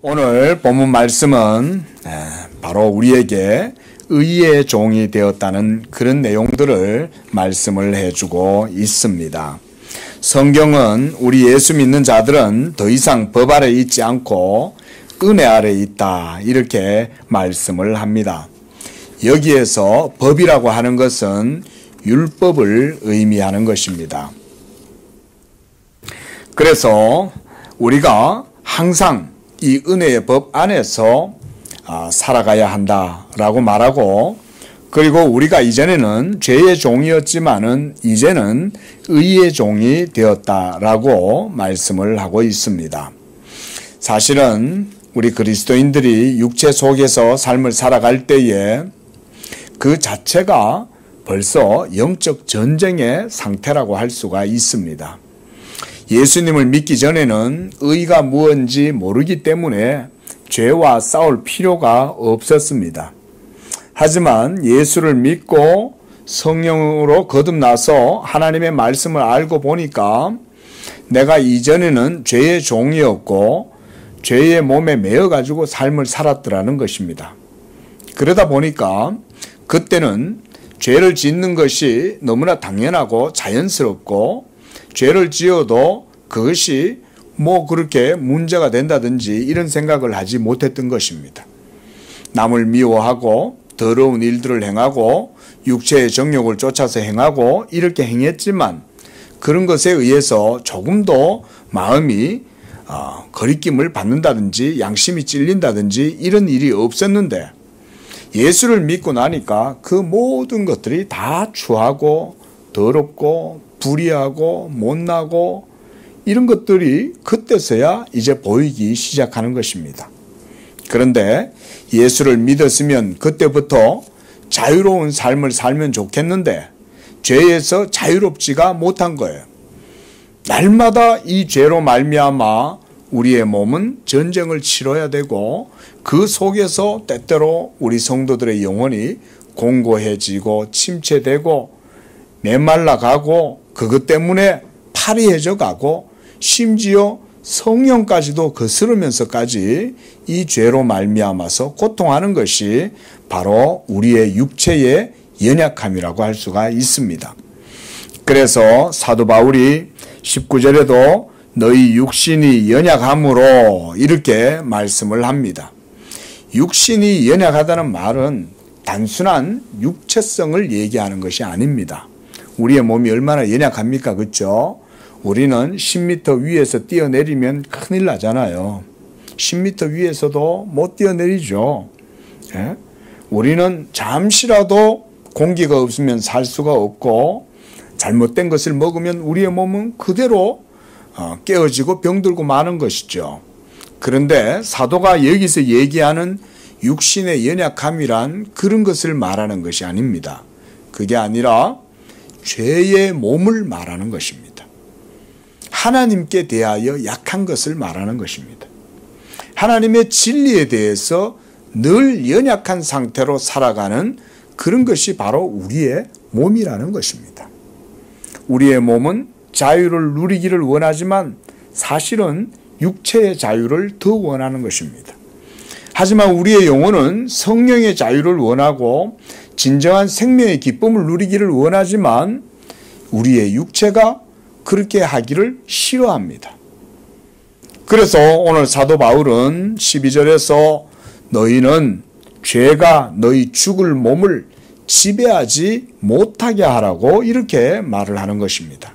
오늘 본문 말씀은 바로 우리에게 의의 종이 되었다는 그런 내용들을 말씀을 해주고 있습니다. 성경은 우리 예수 믿는 자들은 더 이상 법 아래 있지 않고 은혜 아래 있다 이렇게 말씀을 합니다. 여기에서 법이라고 하는 것은 율법을 의미하는 것입니다. 그래서 우리가 항상 이 은혜의 법 안에서 살아가야 한다라고 말하고, 그리고 우리가 이전에는 죄의 종이었지만은 이제는 의의 종이 되었다라고 말씀을 하고 있습니다. 사실은 우리 그리스도인들이 육체 속에서 삶을 살아갈 때에 그 자체가 벌써 영적 전쟁의 상태라고 할 수가 있습니다. 예수님을 믿기 전에는 의가 무엇인지 모르기 때문에 죄와 싸울 필요가 없었습니다. 하지만 예수를 믿고 성령으로 거듭나서 하나님의 말씀을 알고 보니까 내가 이전에는 죄의 종이었고 죄의 몸에 매여가지고 삶을 살았더라는 것입니다. 그러다 보니까 그때는 죄를 짓는 것이 너무나 당연하고 자연스럽고, 죄를 지어도 그것이 그렇게 문제가 된다든지 이런 생각을 하지 못했던 것입니다. 남을 미워하고 더러운 일들을 행하고 육체의 정욕을 쫓아서 행하고 이렇게 행했지만 그런 것에 의해서 조금도 마음이 거리낌을 받는다든지 양심이 찔린다든지 이런 일이 없었는데, 예수를 믿고 나니까 그 모든 것들이 다 추하고 더럽고 불의하고 못나고 이런 것들이 그때서야 이제 보이기 시작하는 것입니다. 그런데 예수를 믿었으면 그때부터 자유로운 삶을 살면 좋겠는데 죄에서 자유롭지가 못한 거예요. 날마다 이 죄로 말미암아 우리의 몸은 전쟁을 치러야 되고, 그 속에서 때때로 우리 성도들의 영혼이 공고해지고 침체되고 메말라가고 그것 때문에 파리해져 가고 심지어 성령까지도 거스르면서까지 이 죄로 말미암아서 고통하는 것이 바로 우리의 육체의 연약함이라고 할 수가 있습니다. 그래서 사도 바울이 19절에도 너희 육신이 연약함으로 이렇게 말씀을 합니다. 육신이 연약하다는 말은 단순한 육체성을 얘기하는 것이 아닙니다. 우리의 몸이 얼마나 연약합니까? 그렇죠? 우리는 10m 위에서 뛰어내리면 큰일 나잖아요. 10m 위에서도 못 뛰어내리죠. 예? 우리는 잠시라도 공기가 없으면 살 수가 없고, 잘못된 것을 먹으면 우리의 몸은 그대로 깨어지고 병들고 마는 것이죠. 그런데 사도가 여기서 얘기하는 육신의 연약함이란 그런 것을 말하는 것이 아닙니다. 그게 아니라 죄의 몸을 말하는 것입니다. 하나님께 대하여 약한 것을 말하는 것입니다. 하나님의 진리에 대해서 늘 연약한 상태로 살아가는 그런 것이 바로 우리의 몸이라는 것입니다. 우리의 몸은 자유를 누리기를 원하지만 사실은 육체의 자유를 더 원하는 것입니다. 하지만 우리의 영혼은 성령의 자유를 원하고 진정한 생명의 기쁨을 누리기를 원하지만 우리의 육체가 그렇게 하기를 싫어합니다. 그래서 오늘 사도 바울은 12절에서 너희는 죄가 너희 죽을 몸을 지배하지 못하게 하라고 이렇게 말을 하는 것입니다.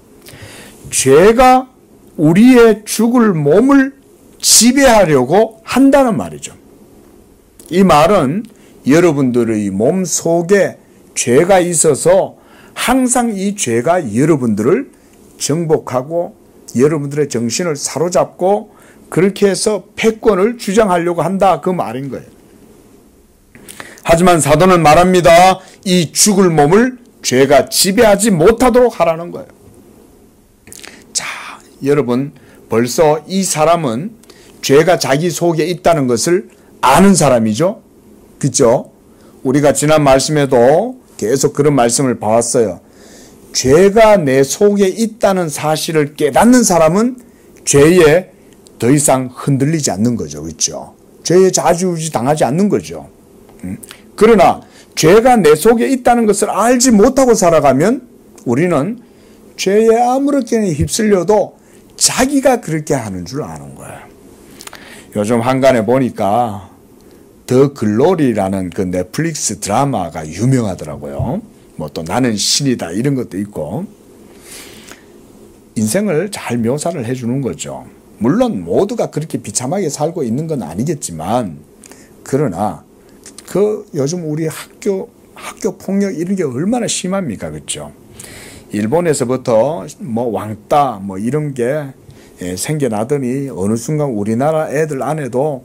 죄가 우리의 죽을 몸을 지배하려고 한다는 말이죠. 이 말은 여러분들의 몸 속에 죄가 있어서 항상 이 죄가 여러분들을 정복하고 여러분들의 정신을 사로잡고 그렇게 해서 패권을 주장하려고 한다, 그 말인 거예요. 하지만 사도는 말합니다. 이 죽을 몸을 죄가 지배하지 못하도록 하라는 거예요. 자, 여러분, 벌써 이 사람은 죄가 자기 속에 있다는 것을 아는 사람이죠. 그렇죠? 우리가 지난 말씀에도 계속 그런 말씀을 봐왔어요. 죄가 내 속에 있다는 사실을 깨닫는 사람은 죄의 더 이상 흔들리지 않는 거죠. 그렇죠? 죄에 좌지우지 당하지 않는 거죠. 그러나 죄가 내 속에 있다는 것을 알지 못하고 살아가면 우리는 죄에 아무렇게나 휩쓸려도 자기가 그렇게 하는 줄 아는 거예요. 요즘 한간에 보니까 더 글로리라는 그 넷플릭스 드라마가 유명하더라고요. 뭐 또 나는 신이다 이런 것도 있고 인생을 잘 묘사를 해주는 거죠. 물론 모두가 그렇게 비참하게 살고 있는 건 아니겠지만 그러나 그 요즘 우리 학교 폭력 이런 게 얼마나 심합니까? 그렇죠? 일본에서부터 뭐 왕따 뭐 이런 게 생겨나더니 어느 순간 우리나라 애들 안에도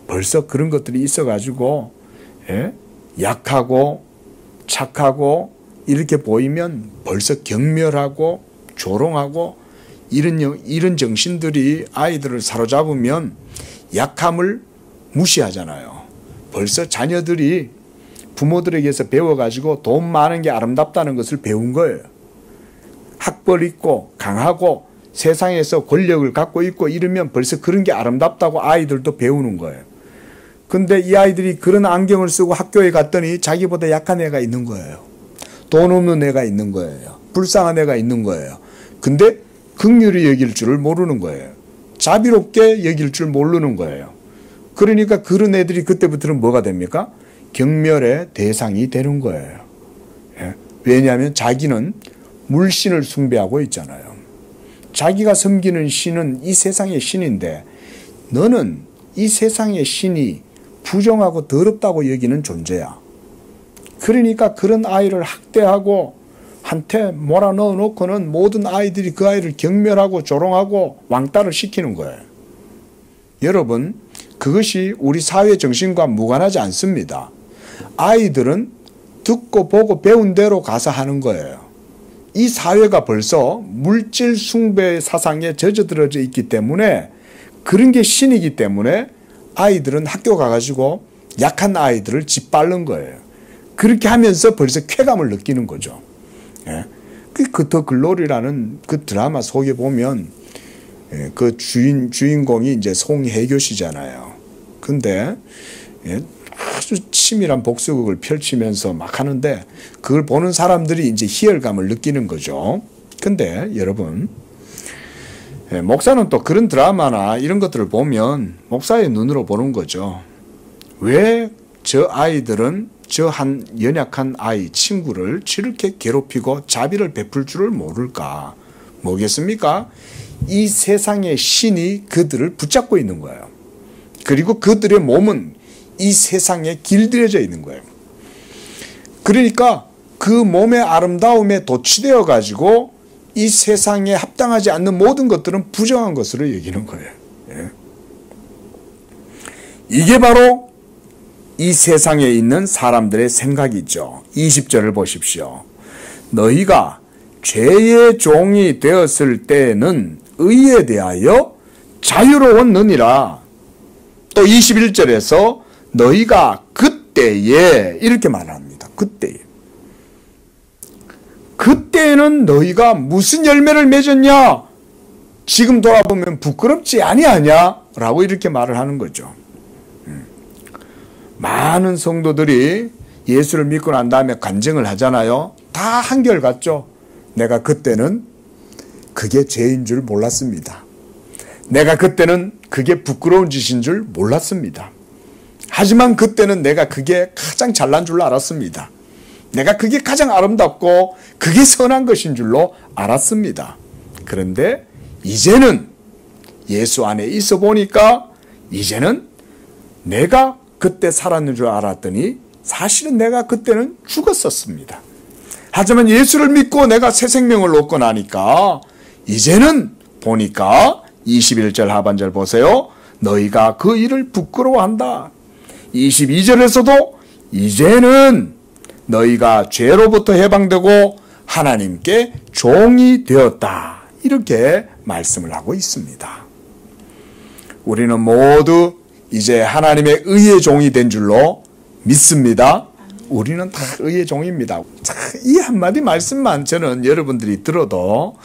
벌써 그런 것들이 있어가지고 약하고 착하고 이렇게 보이면 벌써 경멸하고 조롱하고 이런 정신들이 아이들을 사로잡으면 약함을 무시하잖아요. 벌써 자녀들이 부모들에게서 배워가지고 돈 많은 게 아름답다는 것을 배운 거예요. 학벌 있고 강하고 세상에서 권력을 갖고 있고 이러면 벌써 그런 게 아름답다고 아이들도 배우는 거예요. 근데 이 아이들이 그런 안경을 쓰고 학교에 갔더니 자기보다 약한 애가 있는 거예요. 돈 없는 애가 있는 거예요. 불쌍한 애가 있는 거예요. 근데 긍휼히 여길 줄을 모르는 거예요. 자비롭게 여길 줄 모르는 거예요. 그러니까 그런 애들이 그때부터는 뭐가 됩니까? 경멸의 대상이 되는 거예요. 왜냐하면 자기는 물신을 숭배하고 있잖아요. 자기가 섬기는 신은 이 세상의 신인데 너는 이 세상의 신이 부정하고 더럽다고 여기는 존재야. 그러니까 그런 아이를 학대하고 한테 몰아넣어 놓고는 모든 아이들이 그 아이를 경멸하고 조롱하고 왕따를 시키는 거예요. 여러분, 그것이 우리 사회 정신과 무관하지 않습니다. 아이들은 듣고 보고 배운 대로 가서 하는 거예요. 이 사회가 벌써 물질 숭배 사상에 젖어들어져 있기 때문에 그런 게 신이기 때문에 아이들은 학교 가가지고 약한 아이들을 짓밟는 거예요. 그렇게 하면서 벌써 쾌감을 느끼는 거죠. 그 더 글로리라는 그 드라마 속에 보면 그 주인공이 이제 송혜교 씨잖아요. 근데 아주 치밀한 복수극을 펼치면서 막 하는데 그걸 보는 사람들이 이제 희열감을 느끼는 거죠. 근데 여러분, 목사는 또 그런 드라마나 이런 것들을 보면 목사의 눈으로 보는 거죠. 왜 저 아이들은 저 한 연약한 아이 친구를 저렇게 괴롭히고 자비를 베풀 줄을 모를까? 뭐겠습니까? 이 세상의 신이 그들을 붙잡고 있는 거예요. 그리고 그들의 몸은 이 세상에 길들여져 있는 거예요. 그러니까 그 몸의 아름다움에 도취되어 가지고 이 세상에 합당하지 않는 모든 것들은 부정한 것으로 여기는 거예요. 이게 바로 이 세상에 있는 사람들의 생각이죠. 20절을 보십시오. 너희가 죄의 종이 되었을 때는 의에 대하여 자유로웠느니라. 또 21절에서 너희가 그때에 이렇게 말합니다. 그때에는 너희가 무슨 열매를 맺었냐? 지금 돌아보면 부끄럽지 아니하냐? 라고 이렇게 말을 하는 거죠. 많은 성도들이 예수를 믿고 난 다음에 간증을 하잖아요. 다 한결같죠. 내가 그때는 그게 죄인 줄 몰랐습니다. 내가 그때는 그게 부끄러운 짓인 줄 몰랐습니다. 하지만 그때는 내가 그게 가장 잘난 줄 알았습니다. 내가 그게 가장 아름답고 그게 선한 것인 줄로 알았습니다. 그런데 이제는 예수 안에 있어 보니까 이제는 내가 그때 살았는 줄 알았더니 사실은 내가 그때는 죽었었습니다. 하지만 예수를 믿고 내가 새 생명을 얻고 나니까 이제는 보니까 21절 하반절 보세요. 너희가 그 일을 부끄러워한다. 22절에서도 이제는 너희가 죄로부터 해방되고 하나님께 종이 되었다. 이렇게 말씀을 하고 있습니다. 우리는 모두 이제 하나님의 의의 종이 된 줄로 믿습니다. 우리는 다 의의 종입니다. 이 한마디 말씀만 저는 여러분들이 들어도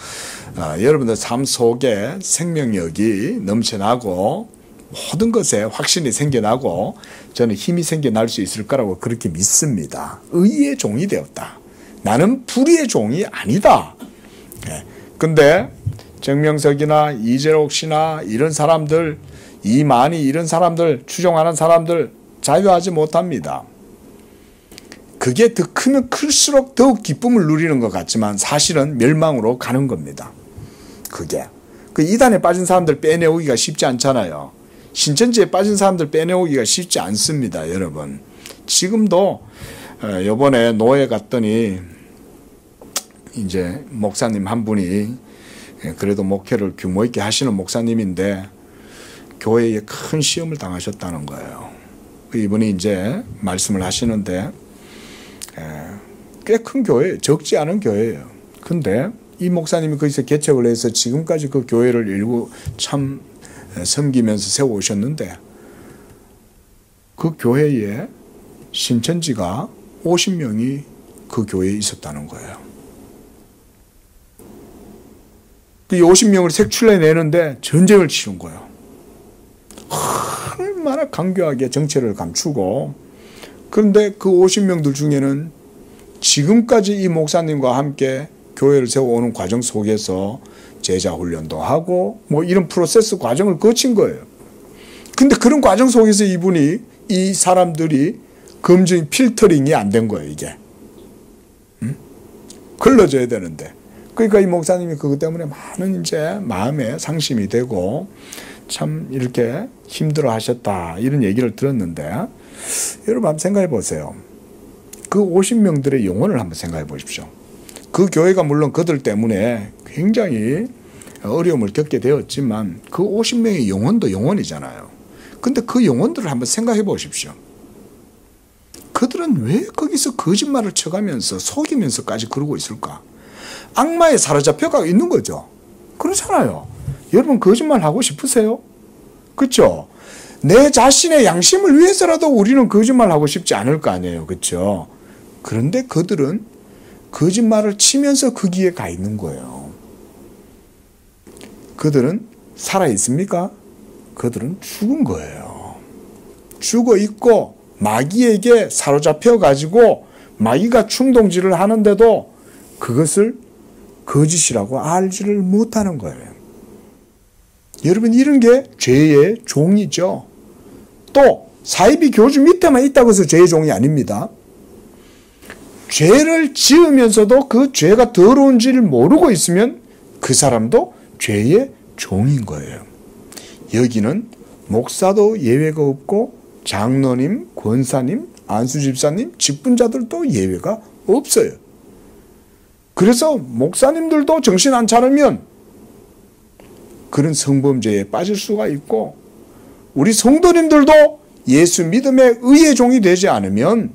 여러분들 삶 속에 생명력이 넘쳐나고 모든 것에 확신이 생겨나고 저는 힘이 생겨날 수 있을 거라고 그렇게 믿습니다. 의의 종이 되었다. 나는 불의의 종이 아니다. 근데 정명석이나 이재록 씨나 이런 사람들, 이만희 이런 사람들, 추종하는 사람들 자유하지 못합니다. 그게 더 크면 클수록 더욱 기쁨을 누리는 것 같지만 사실은 멸망으로 가는 겁니다. 그게. 그 이단에 빠진 사람들 빼내오기가 쉽지 않잖아요. 신천지에 빠진 사람들 빼내오기가 쉽지 않습니다, 여러분. 지금도 요번에 노예 갔더니 이제 목사님 한 분이 그래도 목회를 규모 있게 하시는 목사님인데 교회에 큰 시험을 당하셨다는 거예요. 이분이 이제 말씀을 하시는데 꽤 큰 교회, 적지 않은 교회예요. 근데 이 목사님이 거기서 개척을 해서 지금까지 그 교회를 일구 참 섬기면서 세워오셨는데 그 교회에 신천지가 50명이 그 교회에 있었다는 거예요. 그 50명을 색출해내는데 전쟁을 치른 거예요. 얼마나 강교하게 정체를 감추고, 그런데 그 50명들 중에는 지금까지 이 목사님과 함께 교회를 세워오는 과정 속에서 제자 훈련도 하고 뭐 이런 프로세스 과정을 거친 거예요. 근데 그런 과정 속에서 이 사람들이 검증 필터링이 안 된 거예요, 이게. 걸러져야 되는데. 그러니까 이 목사님이 그것 때문에 많은 이제 마음에 상심이 되고 참 이렇게 힘들어 하셨다, 이런 얘기를 들었는데, 여러분 한번 생각해 보세요. 그 50명들의 영혼을 한번 생각해 보십시오. 그 교회가 물론 그들 때문에 굉장히 어려움을 겪게 되었지만 그 50명의 영혼도 영혼이잖아요. 근데 그 영혼들을 한번 생각해 보십시오. 그들은 왜 거기서 거짓말을 쳐가면서 속이면서까지 그러고 있을까? 악마에 사로잡혀가 있는 거죠. 그렇잖아요. 여러분 거짓말 하고 싶으세요? 그렇죠? 내 자신의 양심을 위해서라도 우리는 거짓말 하고 싶지 않을 거 아니에요. 그렇죠? 그런데 그들은 거짓말을 치면서 거기에 가 있는 거예요. 그들은 살아 있습니까? 그들은 죽은 거예요. 죽어 있고 마귀에게 사로잡혀 가지고 마귀가 충동질을 하는데도 그것을 거짓이라고 알지를 못하는 거예요. 여러분 이런 게 죄의 종이죠. 또 사이비 교주 밑에만 있다고 해서 죄의 종이 아닙니다. 죄를 지으면서도 그 죄가 더러운지를 모르고 있으면 그 사람도 죄의 종인 거예요. 여기는 목사도 예외가 없고 장로님, 권사님, 안수집사님, 직분자들도 예외가 없어요. 그래서 목사님들도 정신 안 차리면 그런 성범죄에 빠질 수가 있고, 우리 성도님들도 예수 믿음의 의의 종이 되지 않으면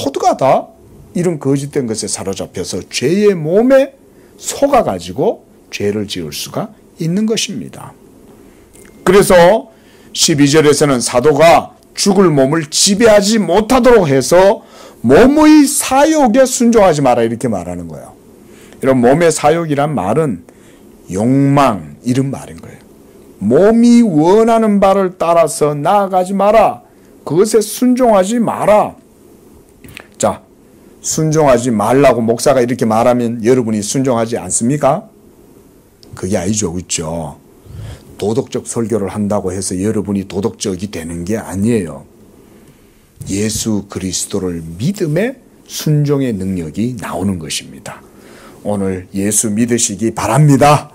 모두가 다 이런 거짓된 것에 사로잡혀서 죄의 몸에 속아가지고 죄를 지을 수가 있는 것입니다. 그래서 12절에서는 사도가 죽을 몸을 지배하지 못하도록 해서 몸의 사욕에 순종하지 마라, 이렇게 말하는 거예요. 이런 몸의 사욕이란 말은 욕망, 이런 말인 거예요. 몸이 원하는 바를 따라서 나아가지 마라. 그것에 순종하지 마라. 자, 순종하지 말라고 목사가 이렇게 말하면 여러분이 순종하지 않습니까? 그게 아니죠. 그렇죠? 도덕적 설교를 한다고 해서 여러분이 도덕적이 되는 게 아니에요. 예수 그리스도를 믿음의 순종의 능력이 나오는 것입니다. 오늘 예수 믿으시기 바랍니다.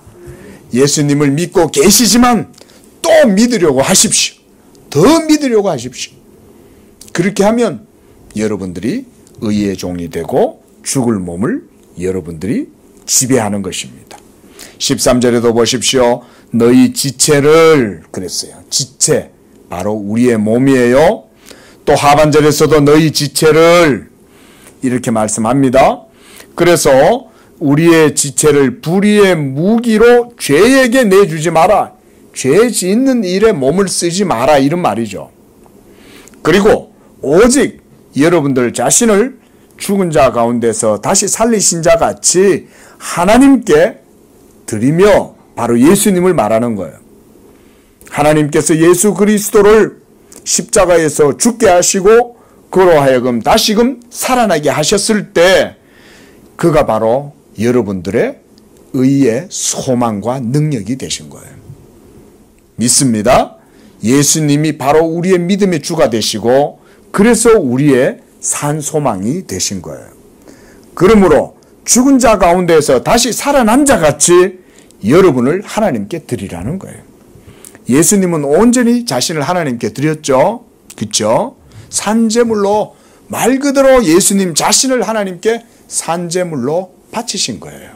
예수님을 믿고 계시지만 또 믿으려고 하십시오. 더 믿으려고 하십시오. 그렇게 하면 여러분들이 의의 종이 되고 죽을 몸을 여러분들이 지배하는 것입니다. 13절에도 보십시오. 너희 지체를, 그랬어요. 지체, 바로 우리의 몸이에요. 또 하반절에서도 너희 지체를 이렇게 말씀합니다. 그래서 우리의 지체를 불의의 무기로 죄에게 내주지 마라. 죄 짓는 일에 몸을 쓰지 마라, 이런 말이죠. 그리고 오직 여러분들 자신을 죽은 자 가운데서 다시 살리신 자 같이 하나님께 드리며 바로 예수님을 말하는 거예요. 하나님께서 예수 그리스도를 십자가에서 죽게 하시고 그로 하여금 다시금 살아나게 하셨을 때 그가 바로 여러분들의 의의 소망과 능력이 되신 거예요. 믿습니다. 예수님이 바로 우리의 믿음의 주가 되시고 그래서 우리의 산 소망이 되신 거예요. 그러므로 죽은 자 가운데에서 다시 살아난 자 같이 여러분을 하나님께 드리라는 거예요. 예수님은 온전히 자신을 하나님께 드렸죠. 그렇죠? 산제물로 말 그대로 예수님 자신을 하나님께 산제물로 바치신 거예요.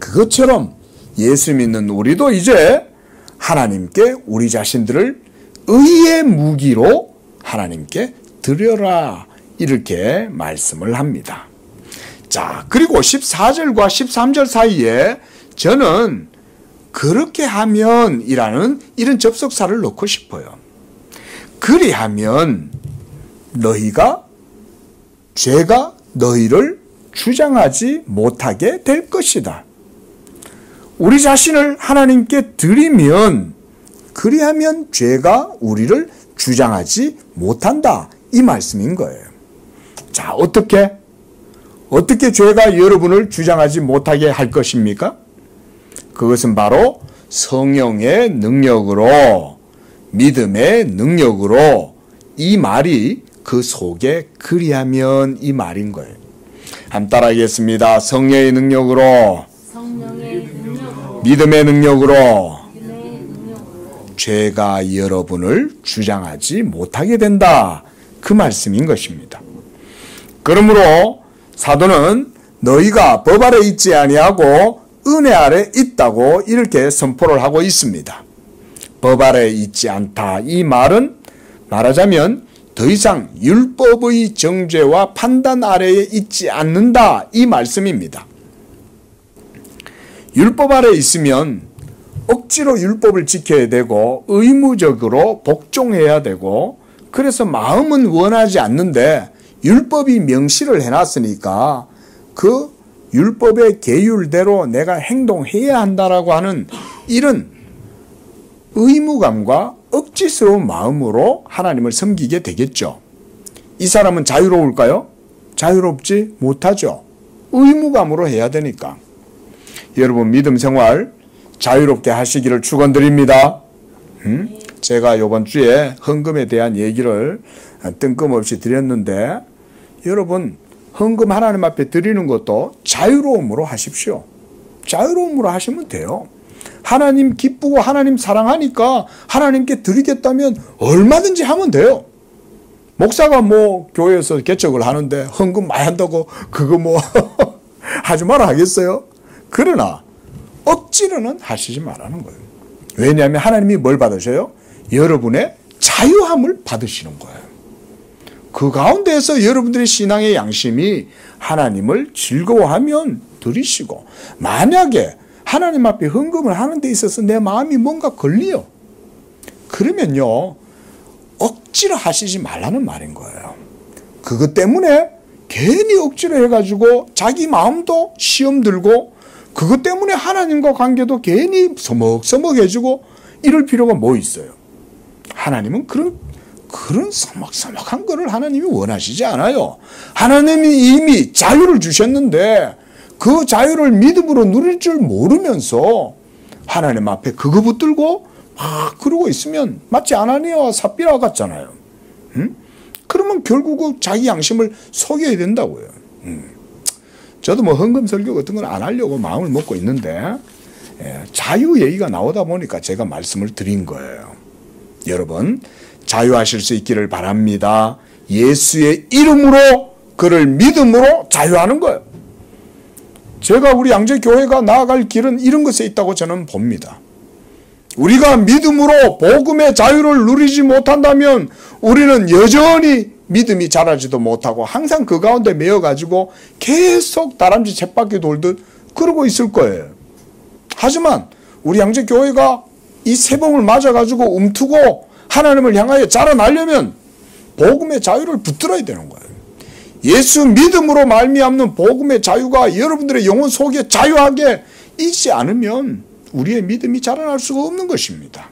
그것처럼 예수 믿는 우리도 이제 하나님께 우리 자신들을 의의 무기로 하나님께 드려라 이렇게 말씀을 합니다. 자, 그리고 14절과 13절 사이에 저는 그렇게 하면 이라는 이런 접속사를 넣고 싶어요. 그리하면 죄가 너희를 주장하지 못하게 될 것이다. 우리 자신을 하나님께 드리면 그리하면 죄가 우리를 주장하지 못한다. 이 말씀인 거예요. 자, 어떻게 죄가 여러분을 주장하지 못하게 할 것입니까? 그것은 바로 성령의 능력으로, 믿음의 능력으로, 이 말이 그 속에 그리하면 이 말인 거예요. 한번 따라하겠습니다. 성령의 능력으로, 믿음의 능력으로 죄가 여러분을 주장하지 못하게 된다. 그 말씀인 것입니다. 그러므로 사도는 너희가 법 아래 있지 아니하고 은혜 아래 있다고 이렇게 선포를 하고 있습니다. 법 아래 있지 않다. 이 말은 말하자면 더 이상 율법의 정죄와 판단 아래에 있지 않는다. 이 말씀입니다. 율법 아래 있으면 억지로 율법을 지켜야 되고 의무적으로 복종해야 되고 그래서 마음은 원하지 않는데 율법이 명시를 해놨으니까 그 율법의 계율대로 내가 행동해야 한다라고 하는 이런 의무감과 억지스러운 마음으로 하나님을 섬기게 되겠죠. 이 사람은 자유로울까요? 자유롭지 못하죠. 의무감으로 해야 되니까. 여러분 믿음 생활 자유롭게 하시기를 축원드립니다. 제가 이번 주에 헌금에 대한 얘기를 뜬금없이 드렸는데 여러분 헌금 하나님 앞에 드리는 것도 자유로움으로 하십시오. 자유로움으로 하시면 돼요. 하나님 기쁘고 하나님 사랑하니까 하나님께 드리겠다면 얼마든지 하면 돼요. 목사가 교회에서 개척을 하는데 헌금 많이 한다고 그거 하지 마라 하겠어요? 그러나 억지로는 하시지 말라는 거예요. 왜냐하면 하나님이 뭘 받으셔요? 여러분의 자유함을 받으시는 거예요. 그 가운데에서 여러분들의 신앙의 양심이 하나님을 즐거워하면 드리시고 만약에 하나님 앞에 헌금을 하는 데 있어서 내 마음이 뭔가 걸려요. 그러면요. 억지로 하시지 말라는 말인 거예요. 그것 때문에 괜히 억지로 해가지고 자기 마음도 시험 들고 그것 때문에 하나님과 관계도 괜히 서먹서먹해지고 이럴 필요가 뭐 있어요. 하나님은 그런 서먹서먹한 거를 하나님이 원하시지 않아요. 하나님이 이미 자유를 주셨는데 그 자유를 믿음으로 누릴 줄 모르면서 하나님 앞에 그거 붙들고 막 그러고 있으면 마치 아나니아와 삽비라 같잖아요. 그러면 결국 자기 양심을 속여야 된다고요. 저도 헌금 설교 같은 건 안 하려고 마음을 먹고 있는데 자유 얘기가 나오다 보니까 제가 말씀을 드린 거예요. 여러분 자유하실 수 있기를 바랍니다. 예수의 이름으로 그를 믿음으로 자유하는 거예요. 제가 우리 양재교회가 나아갈 길은 이런 것에 있다고 저는 봅니다. 우리가 믿음으로 복음의 자유를 누리지 못한다면 우리는 여전히 믿음이 자라지도 못하고 항상 그 가운데 매여가지고 계속 다람쥐 쳇바퀴 돌듯 그러고 있을 거예요. 하지만 우리 양재교회가 이 새봄을 맞아가지고 움트고 하나님을 향하여 자라나려면 복음의 자유를 붙들어야 되는 거예요. 예수 믿음으로 말미암는 복음의 자유가 여러분들의 영혼 속에 자유하게 있지 않으면 우리의 믿음이 자라날 수가 없는 것입니다.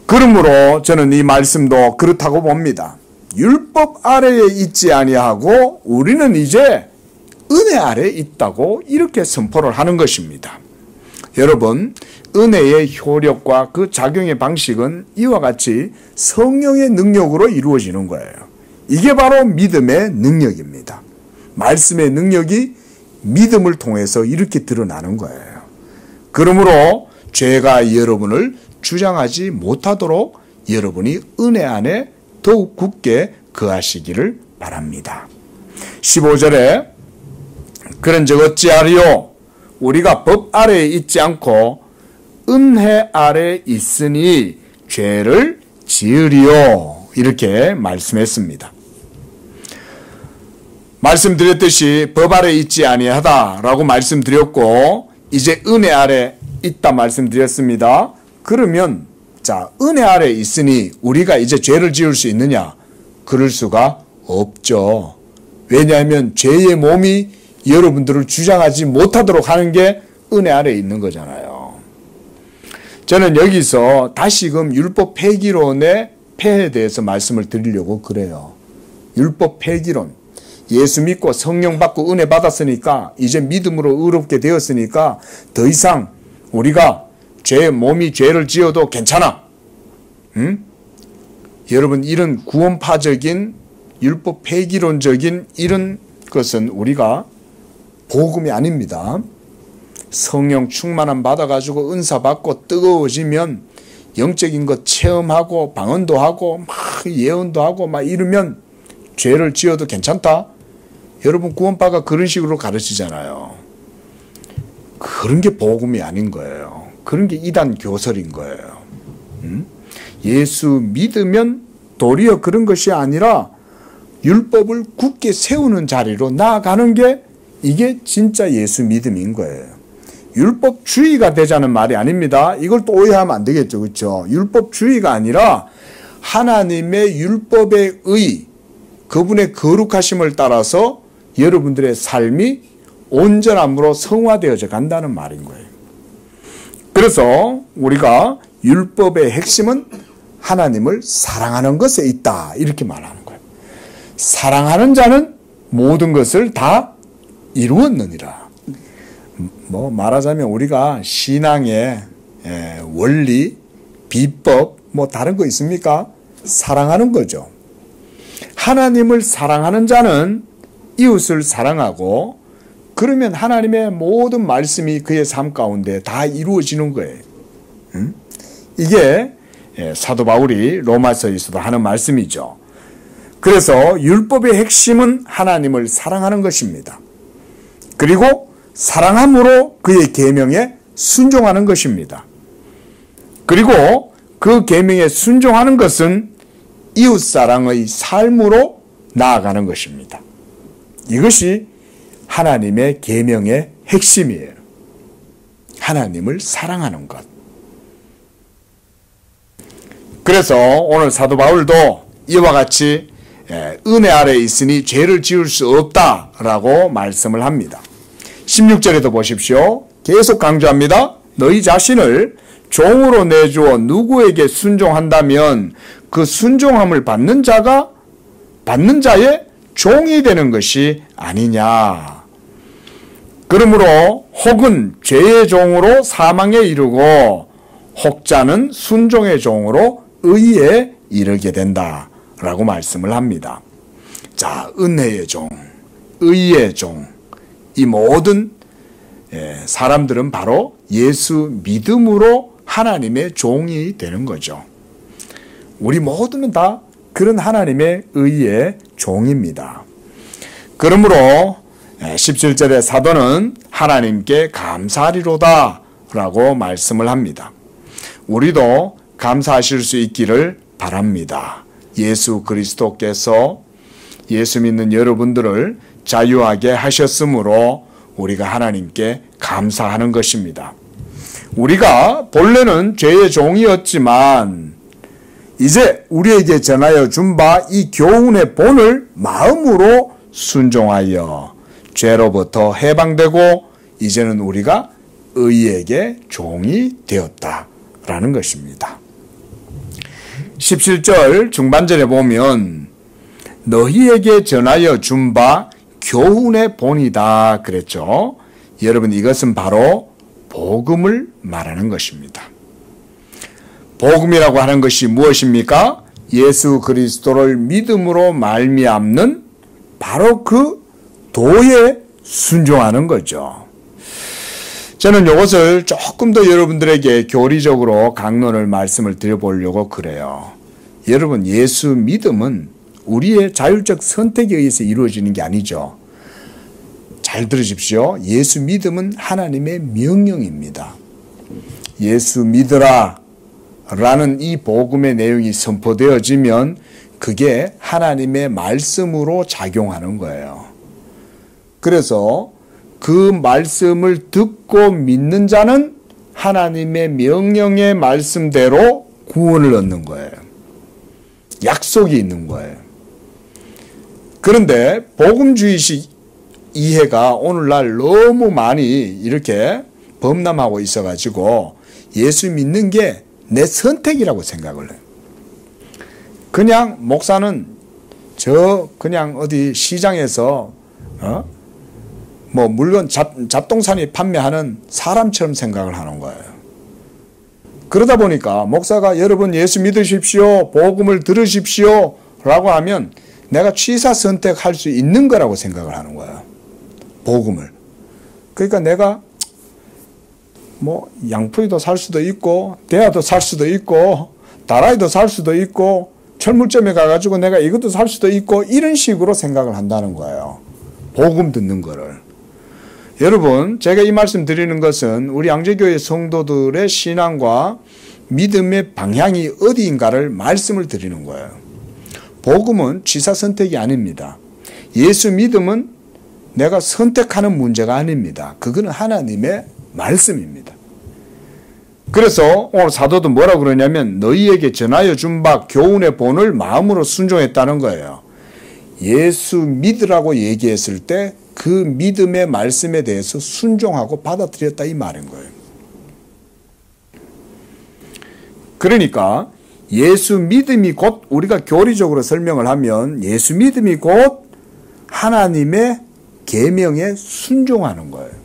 그러므로 저는 이 말씀도 그렇다고 봅니다. 율법 아래에 있지 아니하고 우리는 이제 은혜 아래에 있다고 이렇게 선포를 하는 것입니다. 여러분, 은혜의 효력과 그 작용의 방식은 이와 같이 성령의 능력으로 이루어지는 거예요. 이게 바로 믿음의 능력입니다. 말씀의 능력이 믿음을 통해서 이렇게 드러나는 거예요. 그러므로 죄가 여러분을 주장하지 못하도록 여러분이 은혜 안에 더욱 굳게 거하시기를 바랍니다. 15절에 그런 적 어찌하리요? 우리가 법 아래에 있지 않고 은혜 아래에 있으니 죄를 지으리요. 이렇게 말씀했습니다. 말씀드렸듯이 법 아래에 있지 아니하다라고 말씀드렸고 이제 은혜 아래 있다 말씀드렸습니다. 그러면 자, 은혜 아래 있으니 우리가 이제 죄를 지을 수 있느냐? 그럴 수가 없죠. 왜냐하면 죄의 몸이 여러분들을 주장하지 못하도록 하는 게 은혜 아래 있는 거잖아요. 저는 여기서 다시금 율법 폐기론의 폐해에 대해서 말씀을 드리려고 그래요. 율법 폐기론. 예수 믿고 성령 받고 은혜 받았으니까 이제 믿음으로 의롭게 되었으니까 더 이상 우리가 몸이 죄를 지어도 괜찮아. 여러분, 이런 구원파적인 율법 폐기론적인 이런 것은 우리가 복음이 아닙니다. 성령 충만함 받아가지고 은사 받고 뜨거워지면 영적인 것 체험하고 방언도 하고 막 예언도 하고 막 이러면 죄를 지어도 괜찮다? 여러분, 구원파가 그런 식으로 가르치잖아요. 그런 게 복음이 아닌 거예요. 그런 게 이단 교설인 거예요. 예수 믿으면 도리어 그런 것이 아니라 율법을 굳게 세우는 자리로 나아가는 게 이게 진짜 예수 믿음인 거예요. 율법주의가 되자는 말이 아닙니다. 이걸 또 오해하면 안 되겠죠. 그렇죠? 율법주의가 아니라 하나님의 율법의 의, 그분의 거룩하심을 따라서 여러분들의 삶이 온전함으로 성화되어져 간다는 말인 거예요. 그래서 우리가 율법의 핵심은 하나님을 사랑하는 것에 있다. 이렇게 말하는 거예요. 사랑하는 자는 모든 것을 다 이루었느니라. 뭐 말하자면 우리가 신앙의 원리, 비법 뭐 다른 거 있습니까? 사랑하는 거죠. 하나님을 사랑하는 자는 이웃을 사랑하고 그러면 하나님의 모든 말씀이 그의 삶 가운데 다 이루어지는 거예요. 이게 사도 바울이 로마서에서도 하는 말씀이죠. 그래서 율법의 핵심은 하나님을 사랑하는 것입니다. 그리고 사랑함으로 그의 계명에 순종하는 것입니다. 그리고 그 계명에 순종하는 것은 이웃사랑의 삶으로 나아가는 것입니다. 이것이 하나님의 계명의 핵심이에요. 하나님을 사랑하는 것. 그래서 오늘 사도 바울도 이와 같이 은혜 아래에 있으니 죄를 지을 수 없다라고 말씀을 합니다. 16절에도 보십시오. 계속 강조합니다. 너희 자신을 종으로 내주어 누구에게 순종한다면 그 순종함을 받는 자의 종이 되는 것이 아니냐. 그러므로 혹은 죄의 종으로 사망에 이르고 혹자는 순종의 종으로 의에 이르게 된다라고 말씀을 합니다. 자, 은혜의 종, 의의 종, 이 모든 사람들은 바로 예수 믿음으로 하나님의 종이 되는 거죠. 우리 모두는 다 그런 하나님의 의의 종입니다. 그러므로 17절의 사도는 하나님께 감사하리로다 라고 말씀을 합니다. 우리도 감사하실 수 있기를 바랍니다. 예수 그리스도께서 예수 믿는 여러분들을 자유하게 하셨으므로 우리가 하나님께 감사하는 것입니다. 우리가 본래는 죄의 종이었지만 이제 우리에게 전하여 준 바 이 교훈의 본을 마음으로 순종하여 죄로부터 해방되고 이제는 우리가 의에게 종이 되었다라는 것입니다. 17절 중반절에 보면 너희에게 전하여 준 바 교훈의 본이다 그랬죠. 여러분, 이것은 바로 복음을 말하는 것입니다. 복음이라고 하는 것이 무엇입니까? 예수 그리스도를 믿음으로 말미암는 바로 그 도에 순종하는 거죠. 저는 이것을 조금 더 여러분들에게 교리적으로 강론을 말씀을 드려보려고 그래요. 여러분, 예수 믿음은 우리의 자율적 선택에 의해서 이루어지는 게 아니죠. 잘 들으십시오. 예수 믿음은 하나님의 명령입니다. 예수 믿으라 라는 이 복음의 내용이 선포되어지면 그게 하나님의 말씀으로 작용하는 거예요. 그래서 그 말씀을 듣고 믿는 자는 하나님의 명령의 말씀대로 구원을 얻는 거예요. 약속이 있는 거예요. 그런데 복음주의식 이해가 오늘날 너무 많이 이렇게 범람하고 있어가지고 예수 믿는 게 내 선택이라고 생각을 해요. 그냥 목사는 그냥 어디 시장에서 뭐 물건 잡동사니 판매하는 사람처럼 생각을 하는 거예요. 그러다 보니까 목사가 여러분 예수 믿으십시오, 복음을 들으십시오 라고 하면 내가 취사 선택할 수 있는 거라고 생각을 하는 거예요. 복음을. 그러니까 내가 뭐 양푸이도 살 수도 있고 대하도 살 수도 있고 다라이도 살 수도 있고 철물점에 가가지고 내가 이것도 살 수도 있고 이런 식으로 생각을 한다는 거예요. 복음 듣는 거를. 여러분, 제가 이 말씀 드리는 것은 우리 양재교회 성도들의 신앙과 믿음의 방향이 어디인가를 말씀을 드리는 거예요. 복음은 취사 선택이 아닙니다. 예수 믿음은 내가 선택하는 문제가 아닙니다. 그거는 하나님의 말씀입니다. 그래서 오늘 사도도 뭐라고 그러냐면 너희에게 전하여 준 바 교훈의 본을 마음으로 순종했다는 거예요. 예수 믿으라고 얘기했을 때 그 믿음의 말씀에 대해서 순종하고 받아들였다 이 말인 거예요. 그러니까 예수 믿음이 곧 우리가 교리적으로 설명을 하면 예수 믿음이 곧 하나님의 계명에 순종하는 거예요.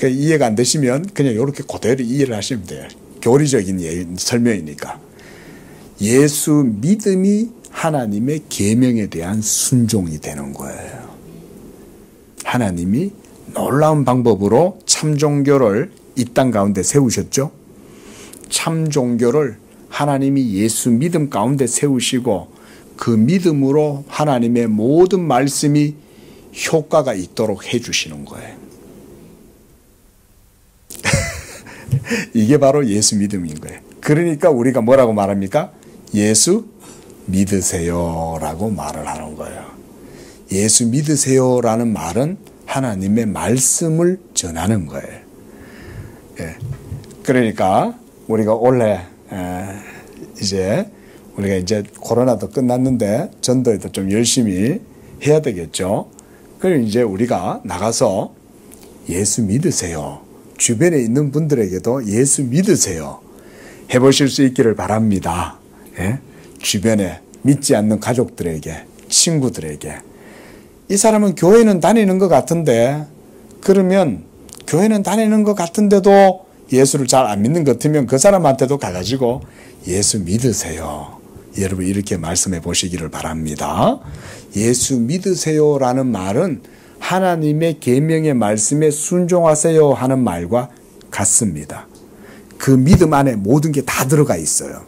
이해가 안 되시면 그냥 이렇게 그대로 이해를 하시면 돼요. 교리적인 설명이니까. 예수 믿음이 하나님의 계명에 대한 순종이 되는 거예요. 하나님이 놀라운 방법으로 참종교를 이 땅 가운데 세우셨죠. 참종교를 하나님이 예수 믿음 가운데 세우시고 그 믿음으로 하나님의 모든 말씀이 효과가 있도록 해주시는 거예요. 이게 바로 예수 믿음인 거예요. 그러니까 우리가 뭐라고 말합니까? 예수 믿으세요 라고 말을 하는 거예요. 예수 믿으세요라는 말은 하나님의 말씀을 전하는 거예요. 예. 그러니까 우리가 원래 우리가 이제 코로나도 끝났는데 전도에도 좀 열심히 해야 되겠죠. 그럼 이제 우리가 나가서 예수 믿으세요. 주변에 있는 분들에게도 예수 믿으세요. 해보실 수 있기를 바랍니다. 예? 주변에 믿지 않는 가족들에게, 친구들에게. 이 사람은 교회는 다니는 것 같은데, 그러면 교회는 다니는 것 같은데도 예수를 잘 안 믿는 것 같으면 그 사람한테도 가가지고 예수 믿으세요. 여러분 이렇게 말씀해 보시기를 바랍니다. 예수 믿으세요라는 말은 하나님의 계명의 말씀에 순종하세요 하는 말과 같습니다. 그 믿음 안에 모든 게 다 들어가 있어요.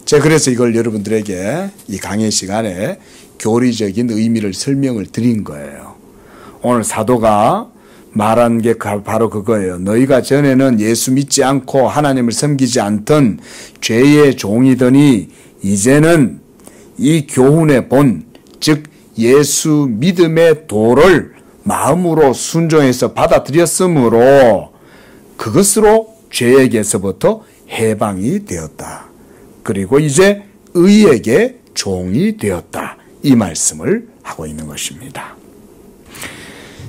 제가 그래서 이걸 여러분들에게 이 강의 시간에 교리적인 의미를 설명을 드린 거예요. 오늘 사도가 말한 게 바로 그거예요. 너희가 전에는 예수 믿지 않고 하나님을 섬기지 않던 죄의 종이더니 이제는 이 교훈의 본, 즉 예수 믿음의 도를 마음으로 순종해서 받아들였으므로 그것으로 죄에게서부터 해방이 되었다. 그리고 이제 의에게 종이 되었다. 이 말씀을 하고 있는 것입니다.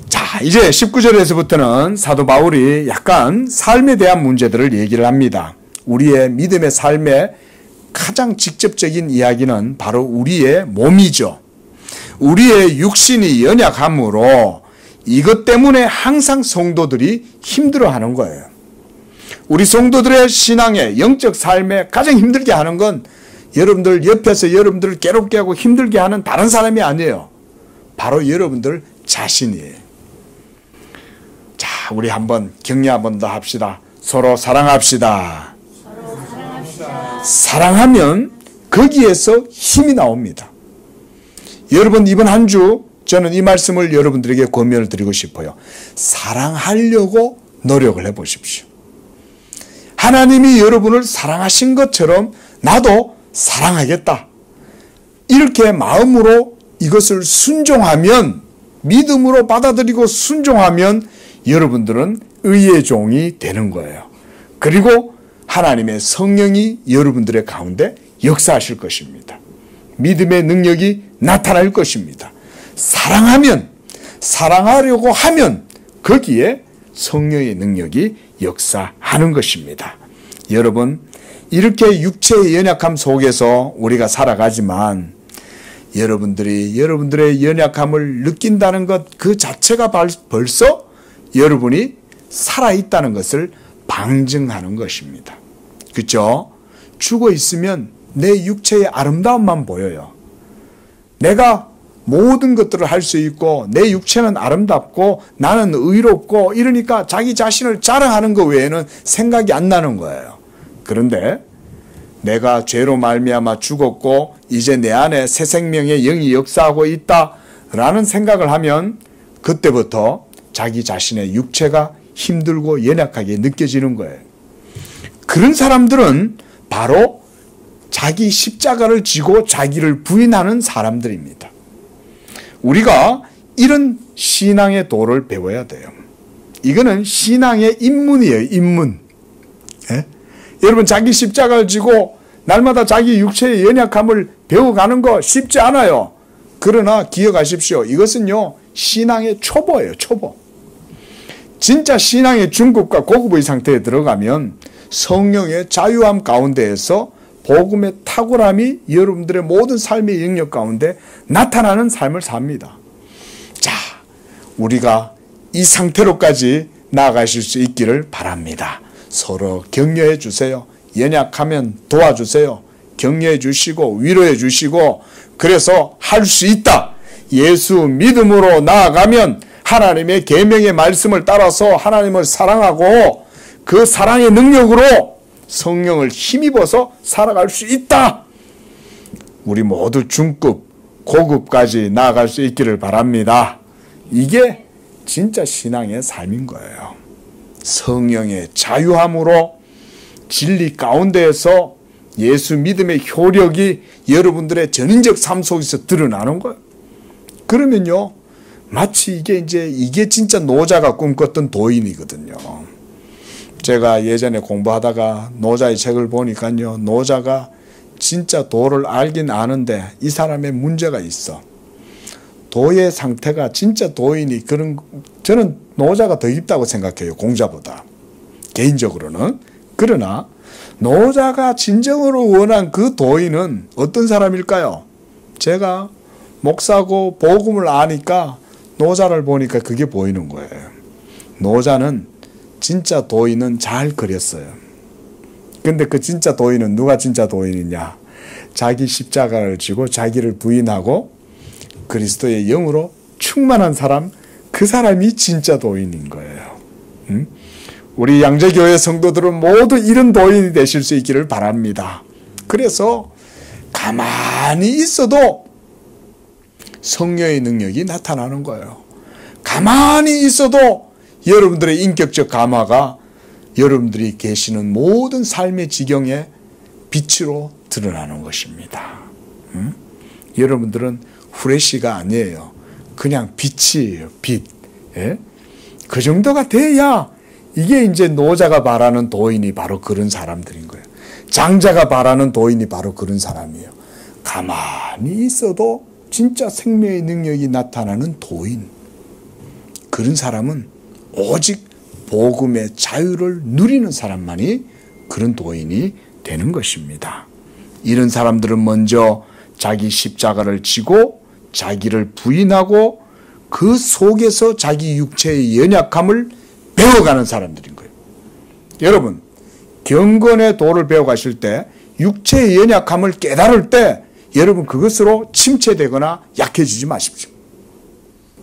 자, 이제 19절에서부터는 사도 바울이 약간 삶에 대한 문제들을 얘기를 합니다. 우리의 믿음의 삶의 가장 직접적인 이야기는 바로 우리의 몸이죠. 우리의 육신이 연약함으로 이것 때문에 항상 성도들이 힘들어하는 거예요. 우리 성도들의 신앙의 영적 삶에 가장 힘들게 하는 건 여러분들 옆에서 여러분들을 괴롭게 하고 힘들게 하는 다른 사람이 아니에요. 바로 여러분들 자신이에요. 자, 우리 한번 격려 한번 더 합시다. 서로 사랑합시다. 사랑하면 거기에서 힘이 나옵니다. 여러분, 이번 한 주 저는 이 말씀을 여러분들에게 권면을 드리고 싶어요. 사랑하려고 노력을 해보십시오. 하나님이 여러분을 사랑하신 것처럼 나도 사랑하겠다. 이렇게 마음으로 이것을 순종하면, 믿음으로 받아들이고 순종하면 여러분들은 의의 종이 되는 거예요. 그리고 하나님의 성령이 여러분들의 가운데 역사하실 것입니다. 믿음의 능력이 나타날 것입니다. 사랑하면, 사랑하려고 하면 거기에 성령의 능력이 역사하는 것입니다. 여러분, 이렇게 육체의 연약함 속에서 우리가 살아가지만 여러분들이 여러분들의 연약함을 느낀다는 것 그 자체가 벌써 여러분이 살아있다는 것을 방증하는 것입니다. 그렇죠? 죽어 있으면 내 육체의 아름다움만 보여요. 내가 모든 것들을 할 수 있고 내 육체는 아름답고 나는 의롭고 이러니까 자기 자신을 자랑하는 것 외에는 생각이 안 나는 거예요. 그런데 내가 죄로 말미암아 죽었고 이제 내 안에 새 생명의 영이 역사하고 있다라는 생각을 하면 그때부터 자기 자신의 육체가 힘들고 연약하게 느껴지는 거예요. 그런 사람들은 바로 자기 십자가를 지고 자기를 부인하는 사람들입니다. 우리가 이런 신앙의 도를 배워야 돼요. 이거는 신앙의 입문이에요. 입문. 예? 여러분, 자기 십자가를 지고 날마다 자기 육체의 연약함을 배워가는 거 쉽지 않아요. 그러나 기억하십시오. 이것은요, 신앙의 초보예요. 초보. 진짜 신앙의 중급과 고급의 상태에 들어가면 성령의 자유함 가운데에서 복음의 탁월함이 여러분들의 모든 삶의 영역 가운데 나타나는 삶을 삽니다. 자, 우리가 이 상태로까지 나아가실 수 있기를 바랍니다. 서로 격려해 주세요. 연약하면 도와주세요. 격려해 주시고 위로해 주시고, 그래서 할 수 있다. 예수 믿음으로 나아가면 하나님의 계명의 말씀을 따라서 하나님을 사랑하고 그 사랑의 능력으로 성령을 힘입어서 살아갈 수 있다. 우리 모두 중급, 고급까지 나아갈 수 있기를 바랍니다. 이게 진짜 신앙의 삶인 거예요. 성령의 자유함으로 진리 가운데에서 예수 믿음의 효력이 여러분들의 전인적 삶 속에서 드러나는 거예요. 그러면요, 마치 이게 진짜 노자가 꿈꿨던 도인이거든요. 제가 예전에 공부하다가 노자의 책을 보니까요, 노자가 진짜 도를 알긴 아는데 이 사람의 문제가 있어. 도의 상태가 진짜 도인이 저는 노자가 더 있다고 생각해요. 공자보다. 개인적으로는. 그러나 노자가 진정으로 원한 그 도인은 어떤 사람일까요? 제가 목사고 복음을 아니까 노자를 보니까 그게 보이는 거예요. 노자는 진짜 도인은 잘 그렸어요. 근데 그 진짜 도인은 누가 진짜 도인이냐? 자기 십자가를 지고 자기를 부인하고 그리스도의 영으로 충만한 사람, 그 사람이 진짜 도인인 거예요. 응? 우리 양재교회 성도들은 모두 이런 도인이 되실 수 있기를 바랍니다. 그래서 가만히 있어도 성령의 능력이 나타나는 거예요. 가만히 있어도 여러분들의 인격적 감화가 여러분들이 계시는 모든 삶의 지경에 빛으로 드러나는 것입니다. 응? 여러분들은 후레쉬가 아니에요. 그냥 빛이에요. 빛. 예? 그 정도가 돼야 이게 이제 노자가 바라는 도인이 바로 그런 사람들인 거예요. 장자가 바라는 도인이 바로 그런 사람이에요. 가만히 있어도 진짜 생명의 능력이 나타나는 도인. 그런 사람은 오직 복음의 자유를 누리는 사람만이 그런 도인이 되는 것입니다. 이런 사람들은 먼저 자기 십자가를 지고 자기를 부인하고 그 속에서 자기 육체의 연약함을 배워가는 사람들인 거예요. 여러분, 경건의 도를 배워가실 때 육체의 연약함을 깨달을 때 여러분 그것으로 침체되거나 약해지지 마십시오.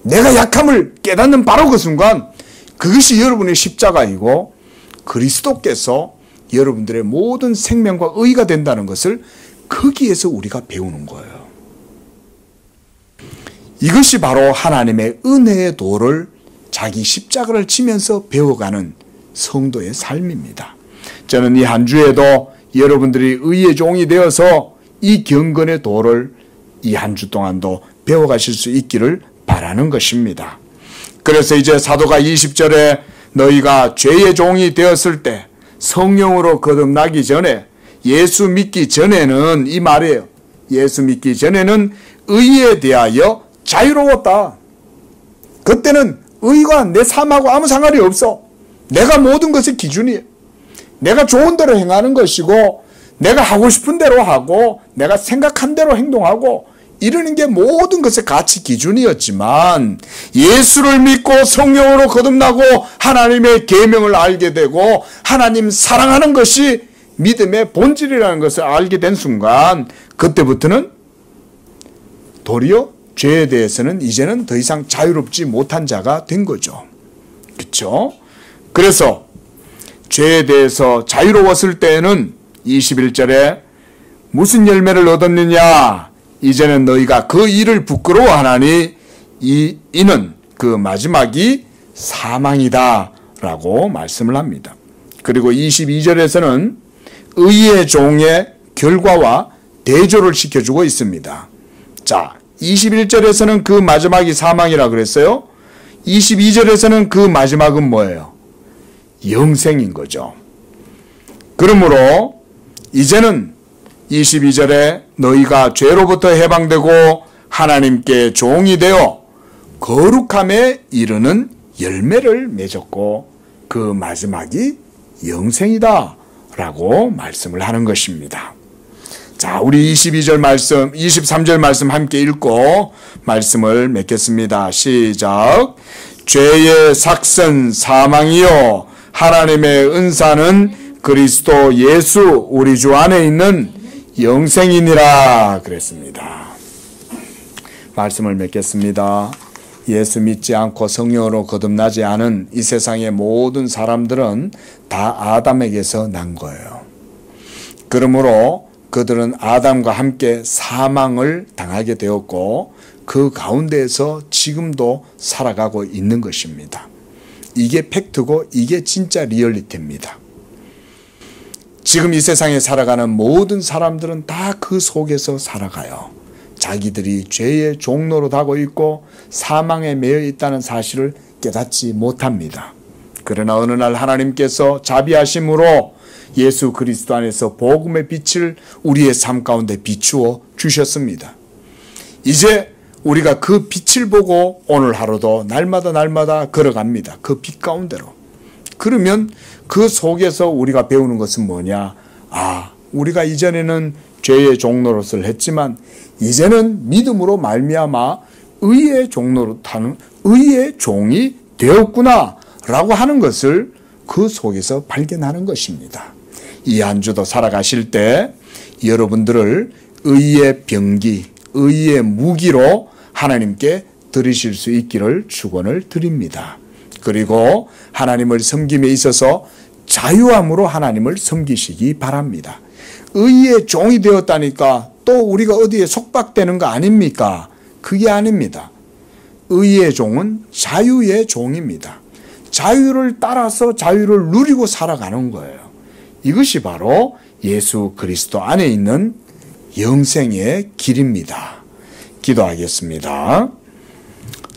내가 약함을 깨닫는 바로 그 순간 그것이 여러분의 십자가이고 그리스도께서 여러분들의 모든 생명과 의가 된다는 것을 거기에서 우리가 배우는 거예요. 이것이 바로 하나님의 은혜의 도를 자기 십자가를 지면서 배워가는 성도의 삶입니다. 저는 이 한 주에도 여러분들이 의의 종이 되어서 이 경건의 도를 이 한 주 동안도 배워가실 수 있기를 바라는 것입니다. 그래서 이제 사도가 20절에 너희가 죄의 종이 되었을 때 성령으로 거듭나기 전에 예수 믿기 전에는 이 말이에요. 예수 믿기 전에는 의에 대하여 자유로웠다. 그때는 의가 내 삶하고 아무 상관이 없어. 내가 모든 것의 기준이에요. 내가 좋은 대로 행하는 것이고 내가 하고 싶은 대로 하고 내가 생각한 대로 행동하고 이러는 게 모든 것의 가치 기준이었지만 예수를 믿고 성령으로 거듭나고 하나님의 계명을 알게 되고 하나님 사랑하는 것이 믿음의 본질이라는 것을 알게 된 순간 그때부터는 도리어 죄에 대해서는 이제는 더 이상 자유롭지 못한 자가 된 거죠. 그렇죠? 그래서 죄에 대해서 자유로웠을 때에는 21절에 무슨 열매를 얻었느냐? 이제는 너희가 그 일을 부끄러워하나니 이는 그 마지막이 사망이다 라고 말씀을 합니다. 그리고 22절에서는 의의 종의 결과와 대조를 시켜주고 있습니다. 자, 21절에서는 그 마지막이 사망이라 그랬어요. 22절에서는 그 마지막은 뭐예요? 영생인 거죠. 그러므로 이제는 22절에 너희가 죄로부터 해방되고 하나님께 종이 되어 거룩함에 이르는 열매를 맺었고 그 마지막이 영생이다 라고 말씀을 하는 것입니다. 자, 우리 22절 말씀, 23절 말씀 함께 읽고 말씀을 맺겠습니다. 시작. 죄의 삭선 사망이요 하나님의 은사는 그리스도 예수 우리 주 안에 있는 영생이니라 그랬습니다. 말씀을 맺겠습니다. 예수 믿지 않고 성령으로 거듭나지 않은 이 세상의 모든 사람들은 다 아담에게서 난 거예요. 그러므로 그들은 아담과 함께 사망을 당하게 되었고 그 가운데에서 지금도 살아가고 있는 것입니다. 이게 팩트고 이게 진짜 리얼리티입니다. 지금 이 세상에 살아가는 모든 사람들은 다 그 속에서 살아가요. 자기들이 죄의 종로로 가고 있고 사망에 매여 있다는 사실을 깨닫지 못합니다. 그러나 어느 날 하나님께서 자비하심으로 예수 그리스도 안에서 복음의 빛을 우리의 삶 가운데 비추어 주셨습니다. 이제 우리가 그 빛을 보고 오늘 하루도 날마다 걸어갑니다. 그 빛 가운데로. 그러면 그 속에서 우리가 배우는 것은 뭐냐? 우리가 이전에는 죄의 종노릇을 했지만 이제는 믿음으로 말미암아 의의 종노릇하는 의의 종이 되었구나 라고 하는 것을 그 속에서 발견하는 것입니다. 이 한 주도 살아가실 때 여러분들을 의의 병기, 의의 무기로 하나님께 드리실 수 있기를 축원을 드립니다. 그리고 하나님을 섬김에 있어서 자유함으로 하나님을 섬기시기 바랍니다. 의의 종이 되었다니까 또 우리가 어디에 속박되는 거 아닙니까? 그게 아닙니다. 의의 종은 자유의 종입니다. 자유를 따라서 자유를 누리고 살아가는 거예요. 이것이 바로 예수 그리스도 안에 있는 영생의 길입니다. 기도하겠습니다.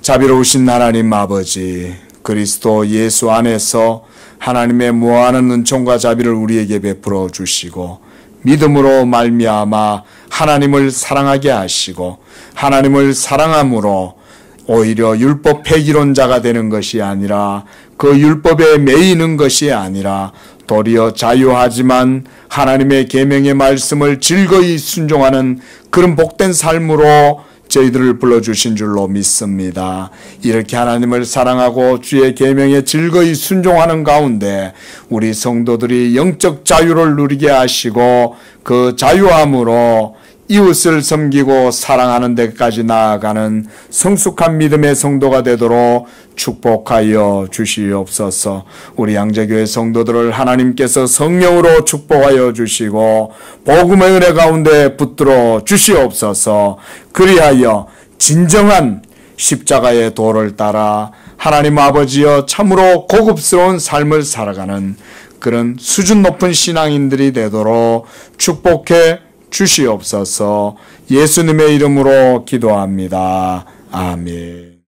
자비로우신 하나님 아버지, 그리스도 예수 안에서 하나님의 무한한 은총과 자비를 우리에게 베풀어 주시고 믿음으로 말미암아 하나님을 사랑하게 하시고 하나님을 사랑함으로 오히려 율법 폐기론자가 되는 것이 아니라 그 율법에 매이는 것이 아니라 도리어 자유하지만 하나님의 계명의 말씀을 즐거이 순종하는 그런 복된 삶으로 저희들을 불러주신 줄로 믿습니다. 이렇게 하나님을 사랑하고 주의 계명에 즐거이 순종하는 가운데 우리 성도들이 영적 자유를 누리게 하시고 그 자유함으로 이웃을 섬기고 사랑하는 데까지 나아가는 성숙한 믿음의 성도가 되도록 축복하여 주시옵소서. 우리 양재교회 성도들을 하나님께서 성령으로 축복하여 주시고 복음의 은혜 가운데 붙들어 주시옵소서. 그리하여 진정한 십자가의 도를 따라 하나님 아버지여 참으로 고급스러운 삶을 살아가는 그런 수준 높은 신앙인들이 되도록 축복해 주시옵소서. 예수님의 이름으로 기도합니다. 아멘.